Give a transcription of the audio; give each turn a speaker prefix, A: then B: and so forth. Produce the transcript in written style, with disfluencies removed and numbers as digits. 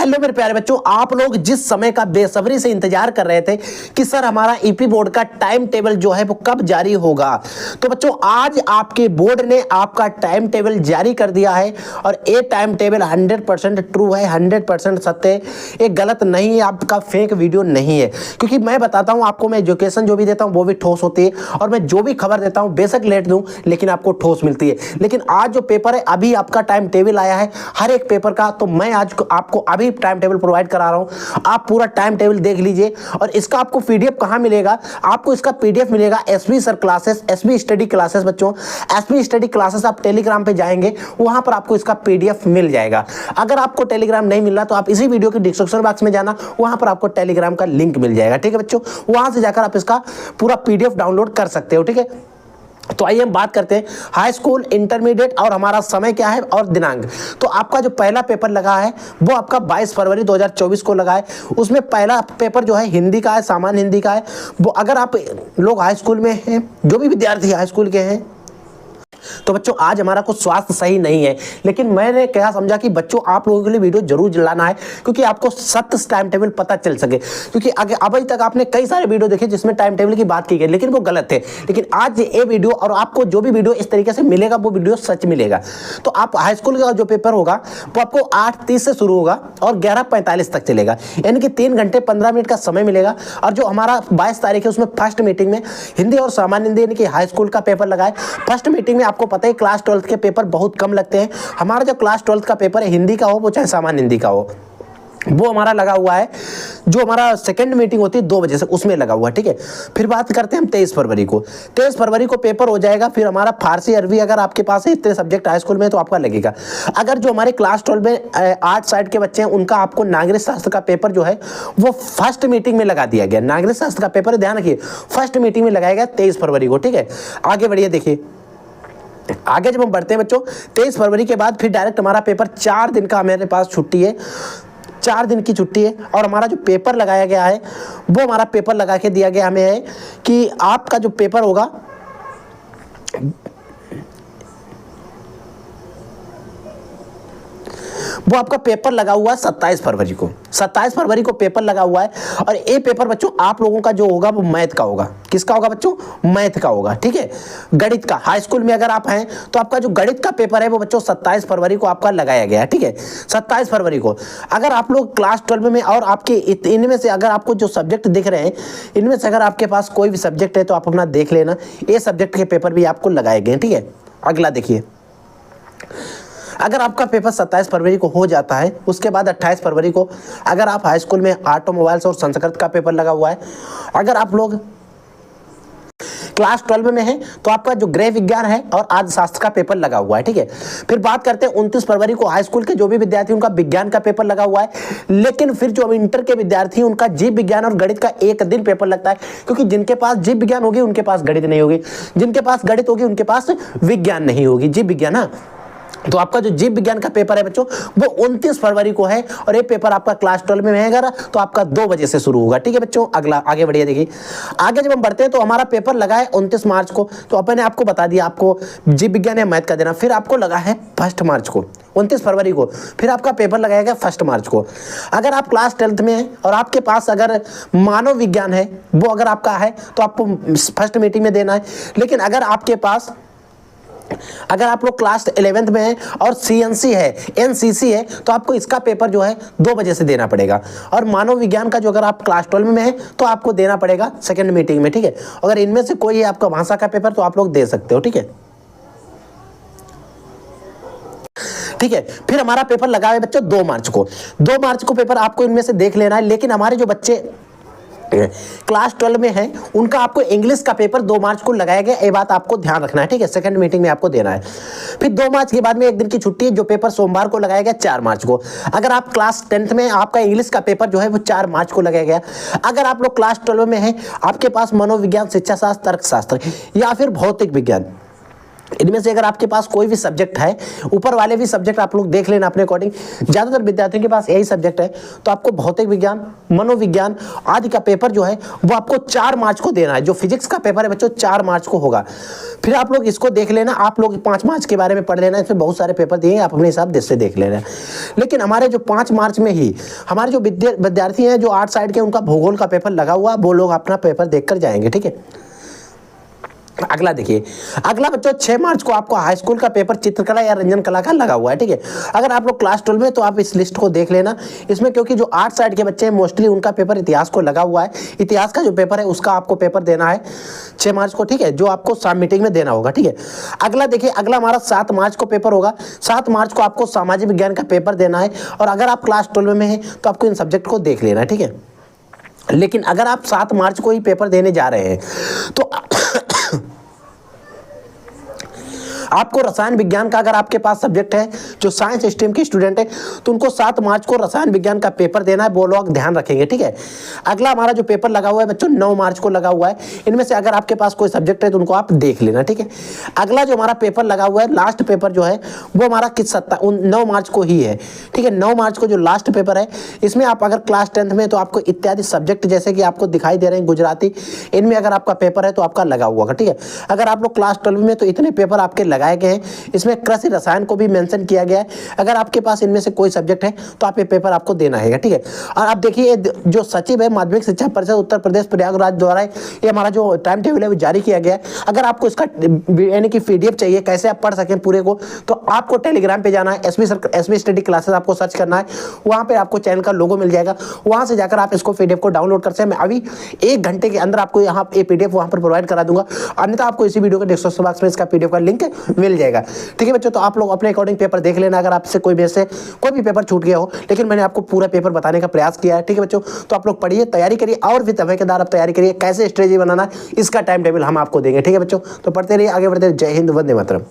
A: Hello मेरे प्यारे बच्चों, आप लोग जिस समय का बेसब्री से इंतजार कर रहे थे कि सर हमारा ईपी बोर्ड का टाइम टेबल जो है वो कब जारी होगा, तो बच्चों आज आपके बोर्ड ने आपका टाइम टेबल जारी कर दिया है। और ये टाइम टेबल 100% ट्रू है, 100% सत्य है, ये गलत नहीं है, आपका फेक वीडियो नहीं है। क्योंकि मैं बताता हूँ आपको, मैं एजुकेशन जो भी देता हूँ वो भी ठोस होती है, और मैं जो भी खबर देता हूँ बेशक लेट दूँ लेकिन आपको ठोस मिलती है। लेकिन आज जो पेपर है, अभी आपका टाइम टेबल आया है हर एक पेपर का, तो मैं आज आपको अभी टाइम टेबल प्रोवाइड करा रहा हूं। आप पूरा टाइम टेबल देख लीजिए। और इसका आपको पीडीएफ कहां मिलेगा? आपको इसका पीडीएफ मिलेगा SB sir classes, SB study classes. बच्चों एसबी स्टडी क्लासेस आप टेलीग्राम पे जाएंगे, वहां पर आपको इसका पीडीएफ मिल जाएगा। अगर आपको टेलीग्राम नहीं मिल रहा तो आप इसी वीडियो के डिस्क्रिप्शन बॉक्स में जाना, वहां पर आपको टेलीग्राम का लिंक मिल जाएगा। ठीक है बच्चों, वहां से जाकर आप इसका पूरा पीडीएफ डाउनलोड कर सकते हो। ठीक है, तो आइए हम बात करते हैं हाई स्कूल, इंटरमीडिएट और हमारा समय क्या है और दिनांक। तो आपका जो पहला पेपर लगा है वो आपका 22 फरवरी 2024 को लगा है। उसमें पहला पेपर जो है हिंदी का है, सामान्य हिंदी का है। वो अगर आप लोग हाई स्कूल में हैं, जो भी विद्यार्थी हाई स्कूल के हैं, तो बच्चों आज हमारा कुछ स्वास्थ्य सही नहीं है, लेकिन मैंने क्या समझा कि बच्चों आप लोगों के लिए वीडियो जरूर लाना है, क्योंकि आपको सत्य टाइम टेबल पता चल सके। क्योंकि अभी तक आपने कई सारे वीडियो देखे जिसमें टाइम टेबल की बात की गई, लेकिन वो गलत थे। लेकिन आज ये वीडियो, और आपको जो भी वीडियो इस तरीके से मिलेगा वो वीडियो सच मिलेगा। तो आप हाई स्कूल का जो पेपर होगा वो आपको 8:30 से शुरू होगा और 11:45 तक चलेगा, यानी कि 3 घंटे 15 मिनट का समय मिलेगा। और जो हमारा 22 तारीख है उसमें फर्स्ट मीटिंग में हिंदी और सामान्य हिंदी यानी कि हाई स्कूल का पेपर लगा है। फर्स्ट मीटिंग में आपको पता है क्लास 12th के पेपर बहुत कम लगते हैं। हमारा जो क्लास 12th का पेपर है, हिंदी का हो वो चाहे सामान्य हिंदी का हो, वो हमारा लगा हुआ है। जो हमारा सेकंड मीटिंग होती है 2 बजे से, उसमें लगा हुआ है। ठीक है, फिर बात करते हैं हम 23 फरवरी को। 23 फरवरी को पेपर हो जाएगा। फिर हमारा फारसी अरबी, अगर आपके पास है इतने सब्जेक्ट हाई स्कूल में, तो आपका लगेगा। अगर जो हमारे क्लास 12 में आर्ट साइड के बच्चे हैं, उनका आपको नागरिक शास्त्र का पेपर जो है वो फर्स्ट मीटिंग में लगा दिया गया। नागरिक शास्त्र का पेपर ध्यान रखिए, फर्स्ट मीटिंग में लगाएगा 23 फरवरी को। ठीक है, आगे बढ़िए। देखिए आगे जब हम बढ़ते हैं बच्चों, 23 फरवरी के बाद फिर डायरेक्ट हमारा पेपर 4 दिन का हमारे पास छुट्टी है, 4 दिन की छुट्टी है। और हमारा जो पेपर लगाया गया है वो हमारा पेपर लगा के दिया गया हमें है कि आपका जो पेपर होगा वो आपका पेपर लगा हुआ है 27 फरवरी को। 27 फरवरी को पेपर लगा हुआ है। और ये पेपर बच्चों आप लोगों का जो होगा वो मैथ का होगा। किसका होगा बच्चों? मैथ का होगा। ठीक है, गणित का। हाई स्कूल में अगर आप हैं तो आपका जो गणित का पेपर है वो बच्चों 27 फरवरी को आपका लगाया गया है। ठीक है, 27 फरवरी को। अगर आप लोग क्लास 12 में और आपके इनमें से अगर आपको जो सब्जेक्ट दिख रहे हैं, इनमें से अगर आपके पास कोई भी सब्जेक्ट है तो आप अपना देख लेना, ये सब्जेक्ट के पेपर भी आपको लगाए गए। ठीक है, अगला देखिए। अगर आपका पेपर 27 फरवरी को हो जाता है, उसके बाद 28 फरवरी को अगर आप हाई स्कूल में ऑटोमोबाइल्स और संस्कृत का पेपर लगा हुआ है, अगर आप लोग क्लास 12 में है तो आपका जो गृह विज्ञान है और आज शास्त्र का पेपर लगा हुआ है। ठीक है, फिर बात करते हैं 29 फरवरी को हाई स्कूल के जो भी विद्यार्थी उनका विज्ञान का पेपर लगा हुआ है। लेकिन फिर जो इंटर के विद्यार्थी हैं उनका जीव विज्ञान और गणित का एक दिन पेपर लगता है, क्योंकि जिनके पास जीव विज्ञान होगी उनके पास गणित नहीं होगी, जिनके पास गणित होगी उनके पास विज्ञान नहीं होगी, जीव विज्ञान। हाँ, तो आपका जो जीव विज्ञान का पेपर है बच्चों वो 29 फरवरी को है। और ये पेपर आपका क्लास 12 में रहेगा तो आपका 2 बजे से शुरू होगा। ठीक है बच्चों, अगला आगे बढ़िए। देखिए आगे जब हम बढ़ते हैं तो हमारा पेपर लगा है 29 मार्च को। तो अपन ने आपको बता दिया आपको जीव विज्ञान या मैथ का देना। फिर आपको लगा है 1 मार्च को, 29 फरवरी को फिर आपका पेपर लगाएगा 1 मार्च को। अगर आप क्लास 12th में हैं और आपके पास अगर मानव विज्ञान है वो अगर आपका है तो आपको फर्स्ट मीटिंग में देना है। लेकिन अगर आपके पास अगर आप लोग क्लास 11th में हैं और सीएनसी है, एनसीसी है, तो आपको इसका पेपर जो है 2 बजे से देना पड़ेगा। और मानव विज्ञान का जो अगर आप क्लास 12 में हैं तो आपको देना पड़ेगा सेकंड मीटिंग में। ठीक है, अगर इनमें से कोई है आपका भाषा का पेपर तो आप लोग दे सकते हो। ठीक है, ठीक है, फिर हमारा पेपर लगा है बच्चों 2 मार्च को। 2 मार्च को पेपर आपको इनमें से देख लेना है। लेकिन हमारे जो बच्चे क्लास 12 में है उनका आपको इंग्लिश का पेपर 2 मार्च को लगाया गया, ये बात आपको ध्यान रखना है। ठीक है, सेकंड मीटिंग में आपको देना है। फिर 2 मार्च के बाद में एक दिन की छुट्टी है, जो पेपर सोमवार को लगाया गया 4 मार्च को। अगर आप क्लास 10th में आपका इंग्लिश का पेपर जो है वो 4 मार्च को लगाया गया। अगर आप लोग क्लास 12 में है, आपके पास मनोविज्ञान, शिक्षा शास्त्र, तर्कशास्त्र या फिर भौतिक विज्ञान इनमें से अगर आपके पास कोई भी सब्जेक्ट है, ऊपर वाले भी सब्जेक्ट आप लोग देख लेना अपने अकॉर्डिंग, ज्यादातर विद्यार्थियों के पास यही सब्जेक्ट है, तो आपको भौतिक विज्ञान, मनोविज्ञान आदि का पेपर जो है वो आपको 4 मार्च को देना है। जो फिजिक्स का पेपर है बच्चों 4 मार्च को होगा। फिर आप लोग इसको देख लेना, आप लोग 5 मार्च के बारे में पढ़ लेना, इसमें बहुत सारे पेपर दिए, आप अपने हिसाब से देख लेना। लेकिन हमारे जो 5 मार्च में ही हमारे जो विद्यार्थी हैं जो 8 साइड के, उनका भूगोल का पेपर लगा हुआ, वो लोग अपना पेपर देखकर जाएंगे, ठीक है। अगला देखिए, अगला बच्चों 6 मार्च को आपको हाई स्कूल का पेपर चित्रकला या रंजन कला का लगा हुआ है, ठीक है। अगर आप लोग क्लास 12 में, तो आप इस लिस्ट को देख लेना। इसमें क्योंकि जो 8 साइड के बच्चे हैं मोस्टली उनका पेपर इतिहास को लगा हुआ है, इतिहास का जो पेपर है उसका आपको पेपर देना है 6 मार्च को, ठीक है, जो आपको शाम मीटिंग में देना होगा, ठीक है। अगला देखिए, अगला हमारा 7 मार्च को पेपर होगा। 7 मार्च को आपको सामाजिक विज्ञान का पेपर देना है, और अगर आप क्लास 12 में हैं तो आपको इन सब्जेक्ट को देख लेना है, ठीक है। लेकिन अगर आप 7 मार्च को ही पेपर देने जा रहे हैं तो आपको रसायन विज्ञान का, अगर आपके पास सब्जेक्ट है जो साइंस स्ट्रीम के स्टूडेंट है, तो उनको 7 मार्च को रसायन विज्ञान का पेपर देना है, वो लोग ध्यान रखेंगे, ठीक है। अगला हमारा जो पेपर लगा हुआ है बच्चों 9 मार्च को लगा हुआ है। इनमें से अगर आपके पास कोई सब्जेक्ट है तो उनको आप देख लेना, ठीक है। अगला जो हमारा पेपर लगा हुआ है, लास्ट पेपर जो है वो हमारा 9 मार्च को ही है, ठीक है। 9 मार्च को जो लास्ट पेपर है, इसमें आप अगर क्लास 10th में, तो आपको इत्यादि सब्जेक्ट जैसे कि आपको दिखाई दे रहे हैं गुजराती, इनमें अगर आपका पेपर है तो आपका लगा हुआ है, ठीक है। अगर आप लोग क्लास 12 में, तो इतने पेपर आपके लगाए गए हैं। इसमें कृषि रसायन को भी मेंशन किया गया है। अगर आपके पास इनमें से कोई सब्जेक्ट है तो आप ये पेपर आपको देना है, ठीक है। और आप देखिए, जो सचिव है माध्यमिक शिक्षा परिषद उत्तर प्रदेश प्रयागराज द्वारा ये हमारा जो टाइम टेबल है वो जारी किया गया है। अगर आपको इसका यानी कि PDF चाहिए, कैसे आप पढ़ सकें पूरे को, तो आपको टेलीग्राम पे जाना है, एसबी स्टडी क्लासेस आपको सर्च करना है, वहां पे आपको चैनल का लोगो मिल जाएगा, वहां से जाकर आप इसको PDF को डाउनलोड कर सकते हैं। मैं अभी 1 घंटे के अंदर आपको यहाँ पे PDF वहां पर प्रोवाइड करा दूंगा, अन्यथा आपको इसी वीडियो के डिस्क्रिप्शन बॉक्स में इसका PDF का लिंक मिल जाएगा, ठीक है बच्चों। तो आप लोग अपने अकॉर्डिंग पेपर देख लेना। अगर आपसे कोई भी पेपर छूट गया हो, लेकिन मैंने आपको पूरा पेपर बताने का प्रयास किया है, ठीक है बच्चों। तो आप लोग पढ़िए, तैयारी करिए, और भी धमाकेदार आप तैयारी करिए। कैसे स्ट्रेटजी बनाना है इसका टाइम टेबल हम आपको देंगे, ठीक है बच्चों। तो पढ़ते रहिए, आगे बढ़ते रहिए। जय हिंद, वंदे मातरम।